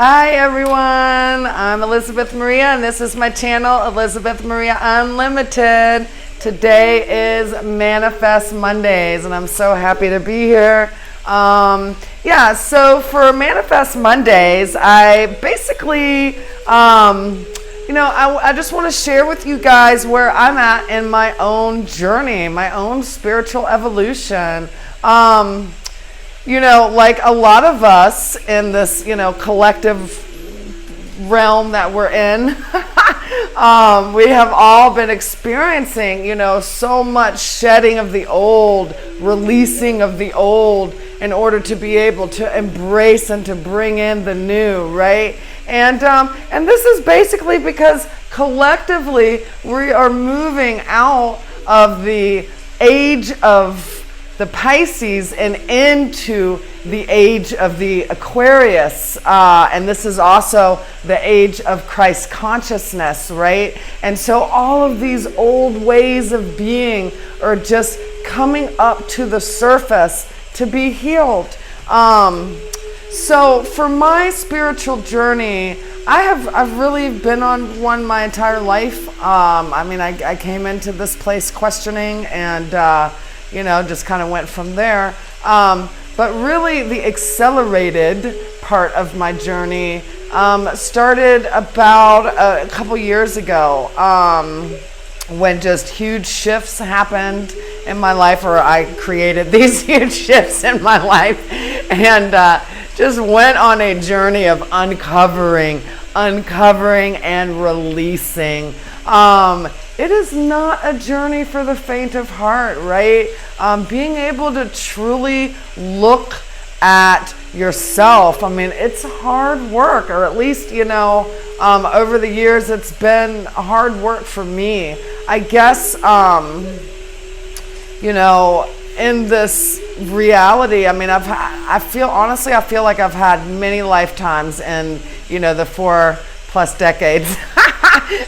Hi everyone, I'm Elizabeth Maria and this is my channel, Elizabeth Maria Unlimited. Today is Manifest Mondays and I'm so happy to be here. So for Manifest Mondays, I basically, I just want to share with you guys where I'm at in my own journey, my own spiritual evolution. Like a lot of us in this, collective realm that we're in, we have all been experiencing, so much shedding of the old, releasing of the old in order to be able to embrace and to bring in the new, right? And this is basically because collectively we are moving out of the age of the Pisces and into the age of the Aquarius, and this is also the age of Christ consciousness, right? And so all of these old ways of being are just coming up to the surface to be healed. So for my spiritual journey, I've really been on one my entire life. I came into this place questioning and just kind of went from there. But really the accelerated part of my journey started about a couple years ago when just huge shifts happened in my life, or I created these huge shifts in my life and just went on a journey of uncovering and releasing. It is not a journey for the faint of heart, right? Being able to truly look at yourself, it's hard work, or at least, over the years, it's been hard work for me. I guess, in this reality, I feel like I've had many lifetimes in, the 4+ decades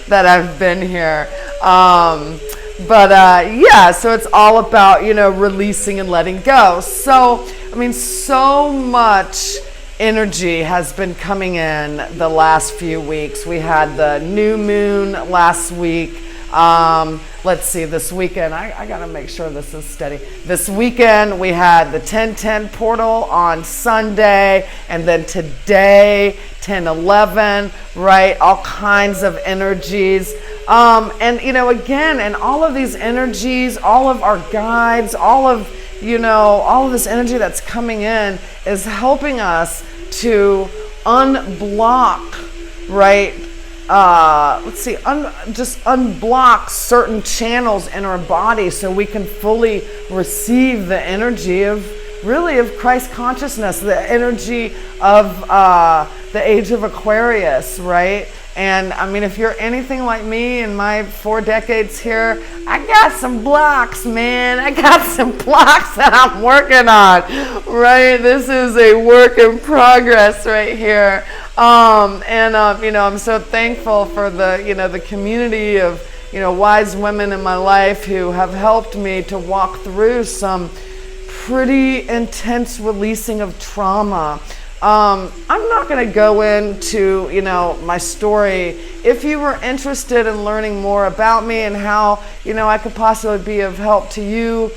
that I've been here. So it's all about, releasing and letting go. So, so much energy has been coming in the last few weeks. We had the new moon last week. Let's see, this weekend, I gotta make sure this is steady. This weekend, we had the 10-10 portal on Sunday, and then today, 10-11, right? All kinds of energies. And all of these energies, all of our guides, all of this energy that's coming in is helping us to unblock, right? Just unblock certain channels in our body so we can fully receive the energy of Christ consciousness, the energy of the age of Aquarius, right? And if you're anything like me in my 4 decades here, I got some blocks, man. I got some blocks that I'm working on, right? This is a work in progress right here. I'm so thankful for the community of, wise women in my life who have helped me to walk through some pretty intense releasing of trauma. I'm not going to go into, my story. If you were interested in learning more about me and how, I could possibly be of help to you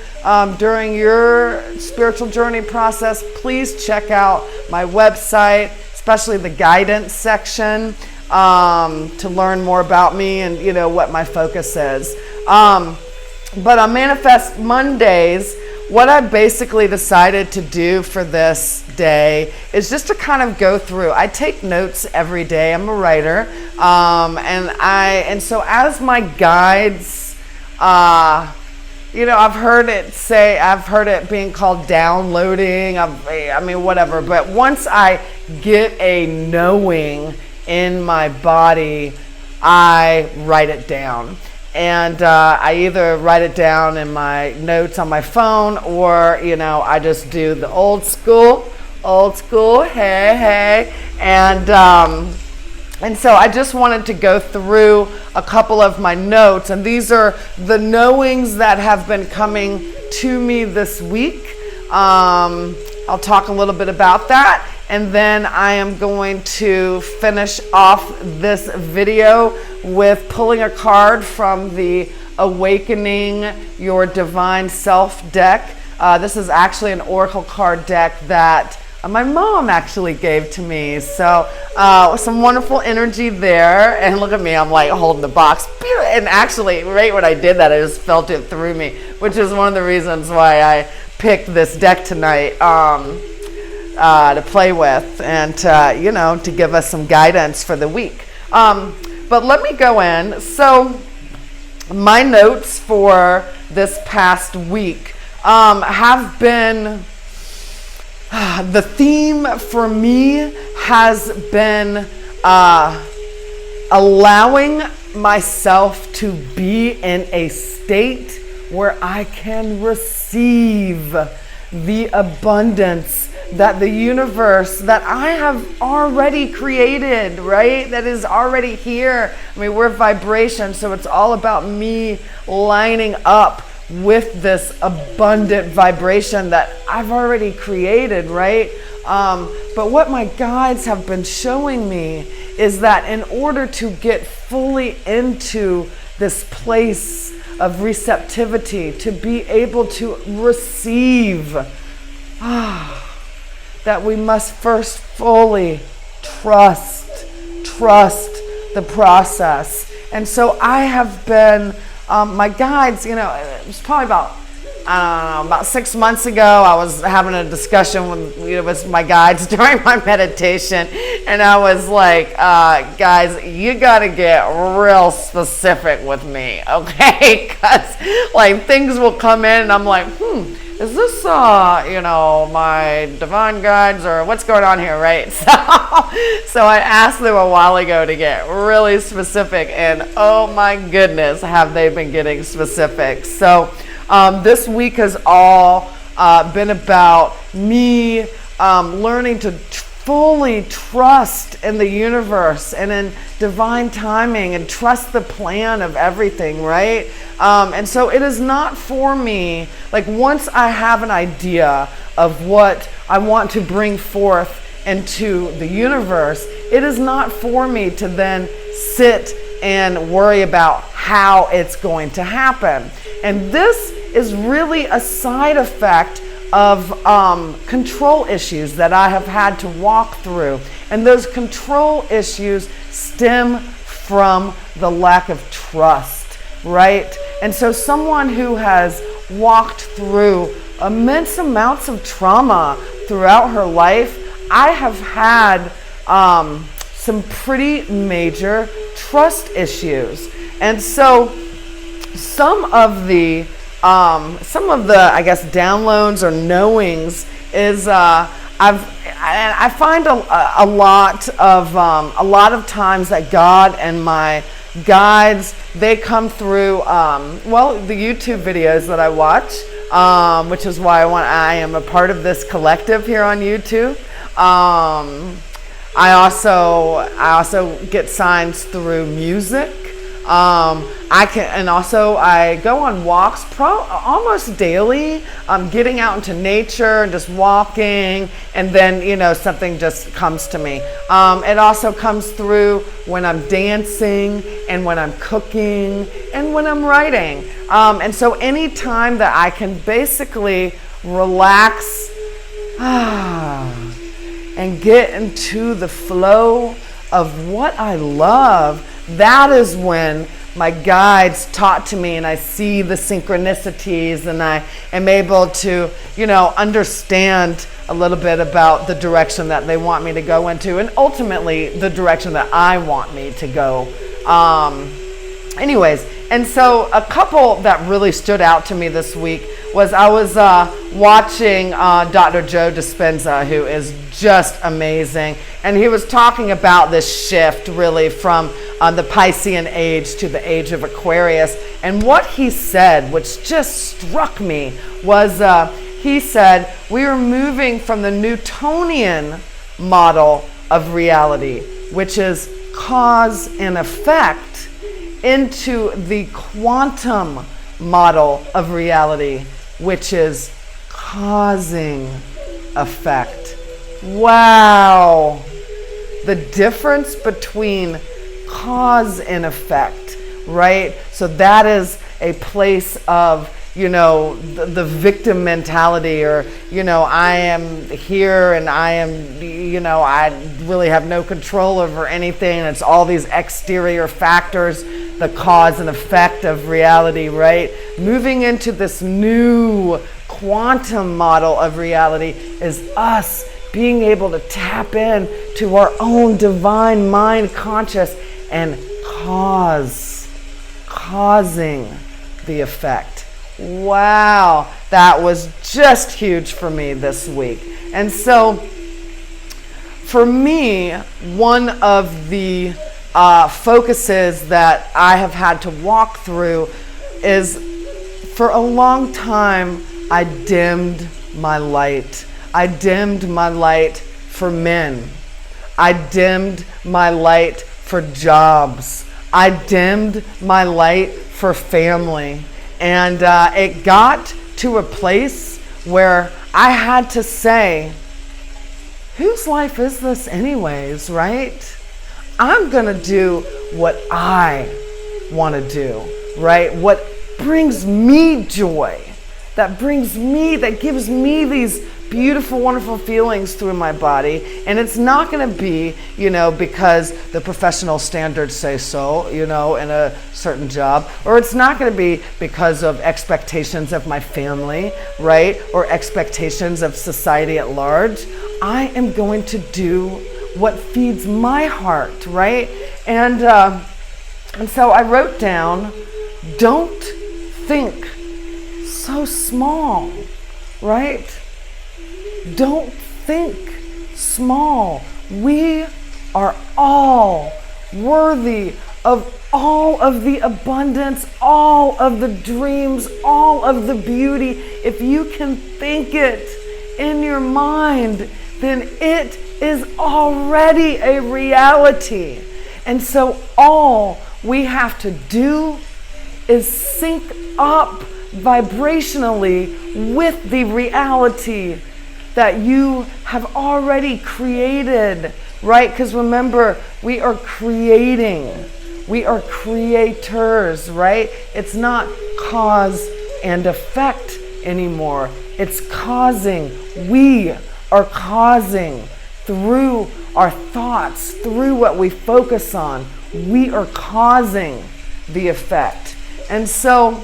during your spiritual journey process, please check out my website, especially the guidance section, to learn more about me and, what my focus is. But on Manifest Mondays, what I basically decided to do for this day is just to kind of go through. I take notes every day. I'm a writer, and so as my guides, I've heard it being called downloading. Whatever. But once I get a knowing in my body, I write it down. And I either write it down in my notes on my phone, or, I just do the old school, hey. And so I just wanted to go through a couple of my notes. And these are the knowings that have been coming to me this week. I'll talk a little bit about that. And then I am going to finish off this video with pulling a card from the Awakening Your Divine Self deck. This is actually an oracle card deck that my mom actually gave to me. So some wonderful energy there. And look at me, I'm like holding the box. And actually, right when I did that, I just felt it through me, which is one of the reasons why I picked this deck tonight to play with and to give us some guidance for the week. But let me go in. So my notes for this past week have been, the theme for me has been allowing myself to be in a state where I can receive the abundance that the universe that I have already created, right? That is already here. I mean, we're vibration, so it's all about me lining up with this abundant vibration that I've already created, right? But what my guides have been showing me is that in order to get fully into this place of receptivity, to be able to receive, that we must first fully trust the process. And so I have been, my guides, it was probably about 6 months ago, I was having a discussion with my guides during my meditation, and I was like, guys, you gotta get real specific with me, okay? Because things will come in and I'm like, is this, my divine guides or what's going on here, right? So I asked them a while ago to get really specific, and oh my goodness, have they been getting specific. So this week has all been about me learning to fully trust in the universe and in divine timing and trust the plan of everything, right? And so it is not for me, once I have an idea of what I want to bring forth into the universe, it is not for me to then sit and worry about how it's going to happen. And this is really a side effect of control issues that I have had to walk through. And those control issues stem from the lack of trust, right? And so someone who has walked through immense amounts of trauma throughout her life, I have had some pretty major trust issues. And so some of the I guess downloads or knowings is I find a lot of times that God and my guides, they come through the YouTube videos that I watch, which is why I am a part of this collective here on YouTube. I also get signs through music. I go on walks almost daily, getting out into nature and just walking, and then, something just comes to me. It also comes through when I'm dancing and when I'm cooking and when I'm writing. And so any time that I can basically relax and get into the flow of what I love, that is when my guides talk to me and I see the synchronicities and I am able to, understand a little bit about the direction that they want me to go into and ultimately the direction that I want me to go. Anyways, and so a couple that really stood out to me this week was I was watching Dr. Joe Dispenza, who is just amazing. And he was talking about this shift really from the Piscean age to the age of Aquarius. And what he said, which just struck me, was he said, we are moving from the Newtonian model of reality, which is cause and effect, into the quantum model of reality, which is causing effect. Wow. The difference between cause and effect, right? So that is a place of, the victim mentality, or, I am here and I am, I really have no control over anything. And it's all these exterior factors, the cause and effect of reality, right? Moving into this new quantum model of reality is us being able to tap in to our own divine mind conscious and causing the effect. Wow, that was just huge for me this week. And so for me, one of the focuses that I have had to walk through is, for a long time, I dimmed my light. I dimmed my light for men. I dimmed my light for jobs. I dimmed my light for family. And it got to a place where I had to say, whose life is this anyways, right? I'm going to do what I want to do, right? What brings me joy, that gives me these beautiful, wonderful feelings through my body. And it's not going to be, because the professional standards say so, in a certain job, or it's not going to be because of expectations of my family, right? Or expectations of society at large. I am going to do what feeds my heart, right? And so I wrote down, don't think so small, right? Don't think small. We are all worthy of all of the abundance, all of the dreams, all of the beauty. If you can think it in your mind, then it is already a reality. And so all we have to do is sync up vibrationally with the reality that you have already created, right? Because remember, we are creating. We are creators, right? It's not cause and effect anymore. It's causing. We are causing through our thoughts, through what we focus on. We are causing the effect. And so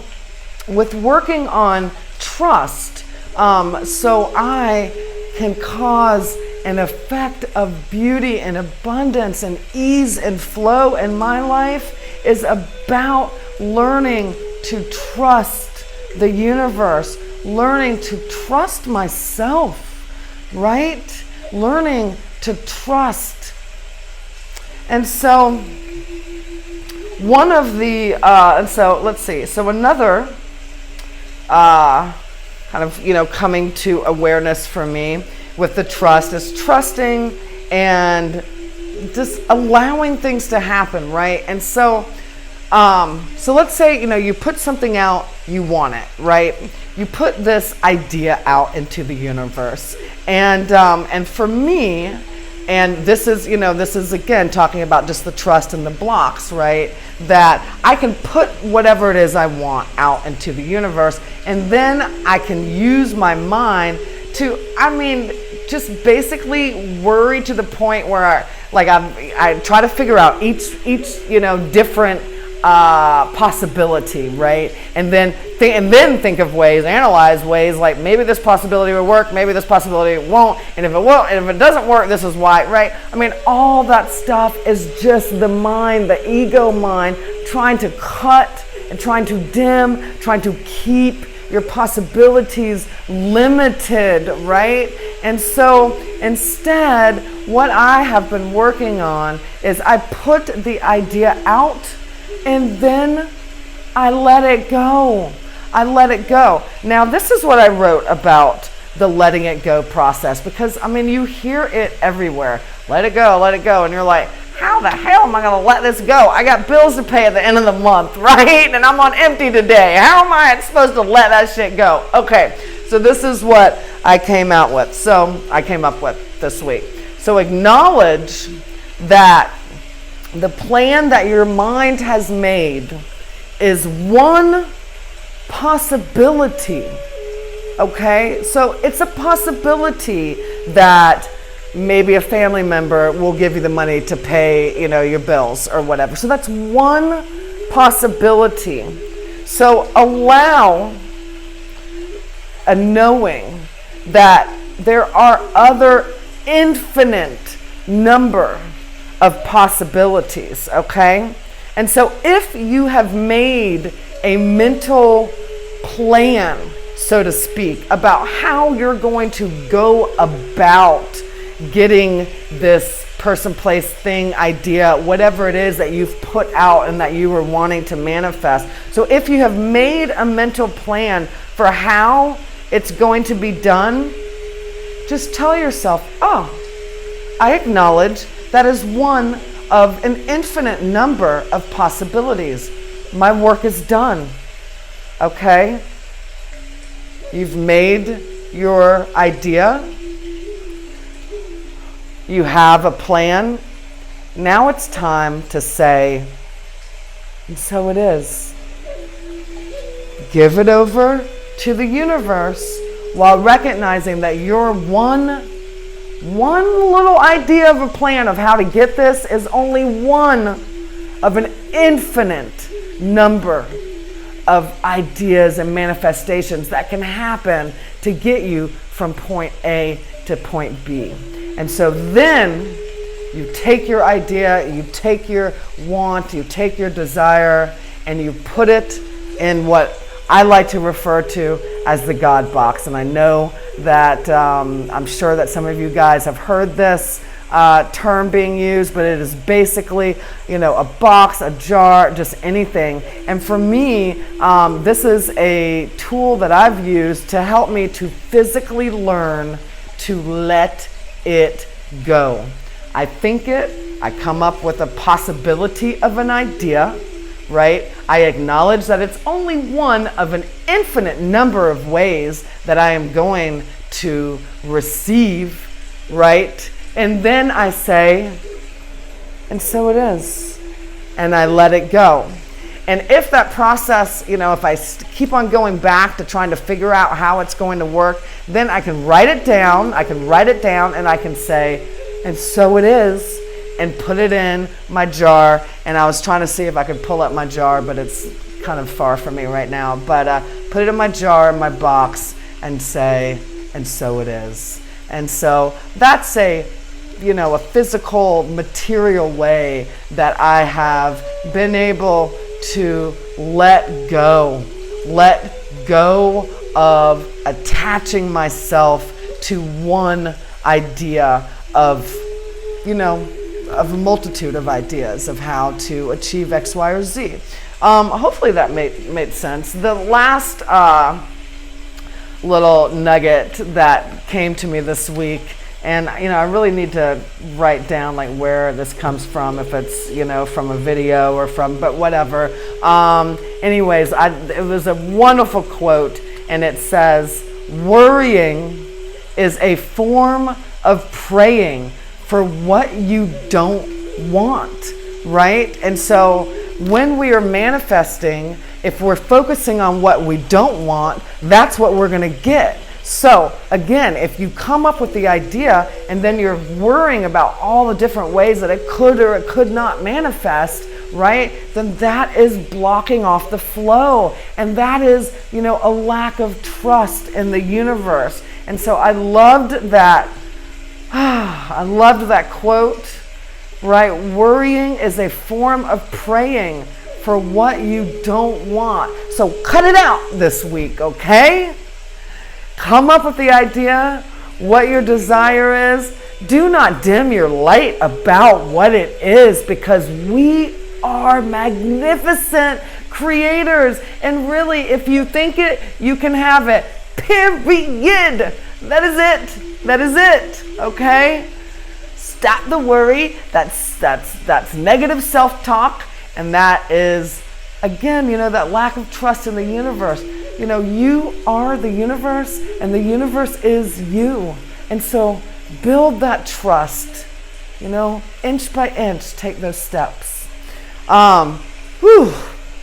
with working on trust, so I can cause an effect of beauty and abundance and ease and flow in my life, is about learning to trust the universe, learning to trust myself, right? Learning to trust. And so one of the, so another kind of, coming to awareness for me with the trust is trusting and just allowing things to happen, right? And so let's say, you put something out, you want it, right? You put this idea out into the universe. And for me, and this is again talking about just the trust and the blocks, right? That I can put whatever it is I want out into the universe, and then I can use my mind to, just basically worry to the point where I try to figure out each different possibility, right? And then think of ways, analyze ways, like maybe this possibility will work, maybe this possibility won't, and if it won't, and if it doesn't work, this is why, right? All that stuff is just the mind, the ego mind, trying to cut and trying to dim, trying to keep your possibilities limited, right? And so instead, what I have been working on is I put the idea out, and then I let it go. I let it go. Now, this is what I wrote about the letting it go process, because, you hear it everywhere. Let it go, let it go. And you're like, how the hell am I going to let this go? I got bills to pay at the end of the month, right? And I'm on empty today. How am I supposed to let that shit go? Okay, So this is what I came up with this week. So acknowledge that the plan that your mind has made is one possibility. Okay? So it's a possibility that maybe a family member will give you the money to pay, your bills or whatever. So that's one possibility. So allow a knowing that there are other infinite number of possibilities, okay? And so if you have made a mental plan, so to speak, about how you're going to go about getting this person, place, thing, idea, whatever it is that you've put out and that you were wanting to manifest. So if you have made a mental plan for how it's going to be done, just tell yourself, oh, I acknowledge that is one of an infinite number of possibilities. My work is done. Okay? You've made your idea. You have a plan. Now it's time to say, and so it is. Give it over to the universe while recognizing that your one little idea of a plan of how to get this is only one of an infinite number of ideas and manifestations that can happen to get you from point A to point B. And so then you take your idea, you take your want, you take your desire, and you put it in what I like to refer to as the God box. And I know that I'm sure that some of you guys have heard this term being used, but it is basically, a box, a jar, just anything. And for me, this is a tool that I've used to help me to physically learn to let it go. I think it, I come up with a possibility of an idea, right? I acknowledge that it's only one of an infinite number of ways that I am going to receive, right? And then I say, and so it is. And I let it go. And if that process, if I keep on going back to trying to figure out how it's going to work, then I can write it down. And I can say, and so it is, and put it in my jar. And I was trying to see if I could pull up my jar, but it's kind of far from me right now. But put it in my jar, in my box, and say, and so it is. And so that's a physical, material way that I have been able to let go of attaching myself to one idea of a multitude of ideas of how to achieve X, Y, or Z. Hopefully that made sense. The last little nugget that came to me this week, and I really need to write down where this comes from, if it's from a video or but whatever. Anyways, it was a wonderful quote, and it says, "Worrying is a form of praying for what you don't want," right? And so when we are manifesting, if we're focusing on what we don't want, that's what we're going to get. So again, if you come up with the idea and then you're worrying about all the different ways that it could or it could not manifest, right? Then that is blocking off the flow. And that is, a lack of trust in the universe. And so I loved that. I loved that quote, right? Worrying is a form of praying for what you don't want. So cut it out this week, okay? Come up with the idea, what your desire is. Do not dim your light about what it is, because we are magnificent creators. And really, if you think it, you can have it. Period. That is it. That is it. Okay? Stop the worry. That's negative self-talk. And that is, again, that lack of trust in the universe. you are the universe and the universe is you. And so build that trust, inch by inch, take those steps.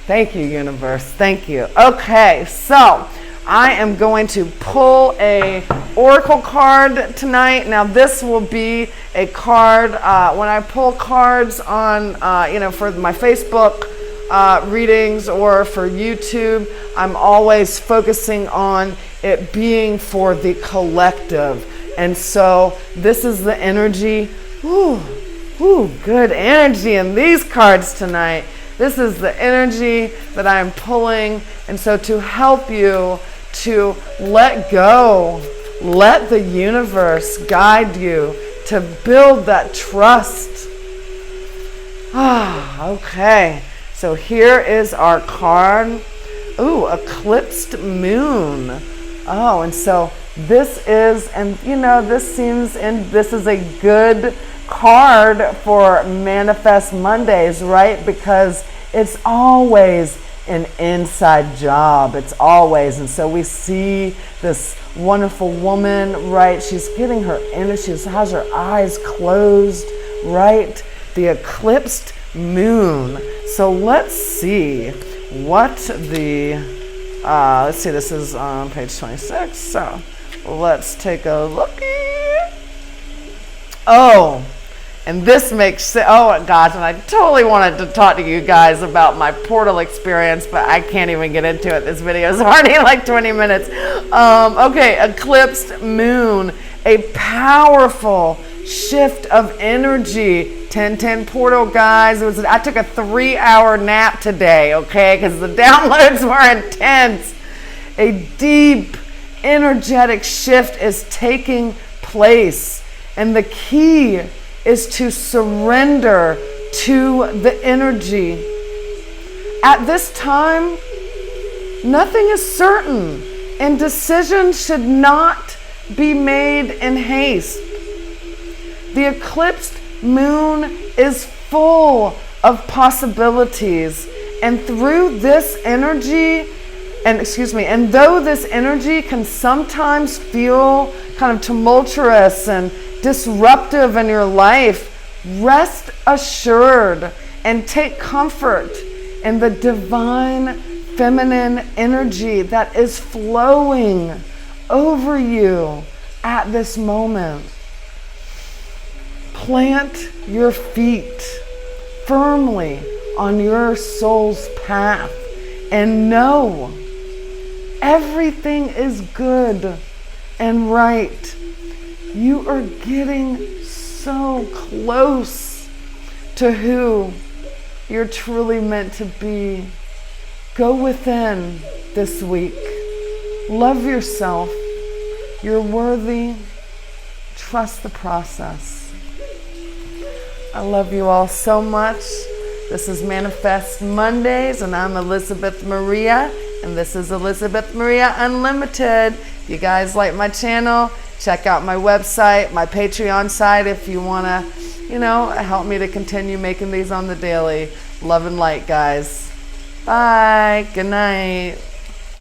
Thank you, universe. Thank you. Okay, so I am going to pull a oracle card tonight. Now this will be a card, when I pull cards on, for my Facebook readings or for YouTube, I'm always focusing on it being for the collective. And so this is the energy. Good energy in these cards tonight. This is the energy that I'm pulling. And so to help you to let go, let the universe guide you to build that trust. Okay. So here is our card. Eclipsed Moon. And so this is, this is a good card for Manifest Mondays, right? Because it's always an inside job. It's always. And so we see this wonderful woman, right? She's getting her energy. She has her eyes closed, right? The eclipsed moon. So let's see what the, this is on page 26. So let's take a looky. And this makes sense. Oh gosh, and I totally wanted to talk to you guys about my portal experience, but I can't even get into it. This video is already like 20 minutes. Okay, eclipsed moon, a powerful shift of energy. 10-10 portal, guys. I took a 3-hour nap today, okay, because the downloads were intense. A deep, energetic shift is taking place, and the key is to surrender to the energy. At this time, nothing is certain, and decisions should not be made in haste. The eclipsed moon is full of possibilities, and through this energy, and though this energy can sometimes feel kind of tumultuous and disruptive in your life, rest assured and take comfort in the divine feminine energy that is flowing over you at this moment. Plant your feet firmly on your soul's path and know everything is good and right. You are getting so close to who you're truly meant to be. Go within this week. Love yourself. You're worthy. Trust the process. I love you all so much. This is Manifest Mondays, and I'm Elizabeth Maria, and this is Elizabeth Maria Unlimited. If you guys like my channel, check out my website, my Patreon site if you want to, help me to continue making these on the daily. Love and light, guys. Bye. Good night.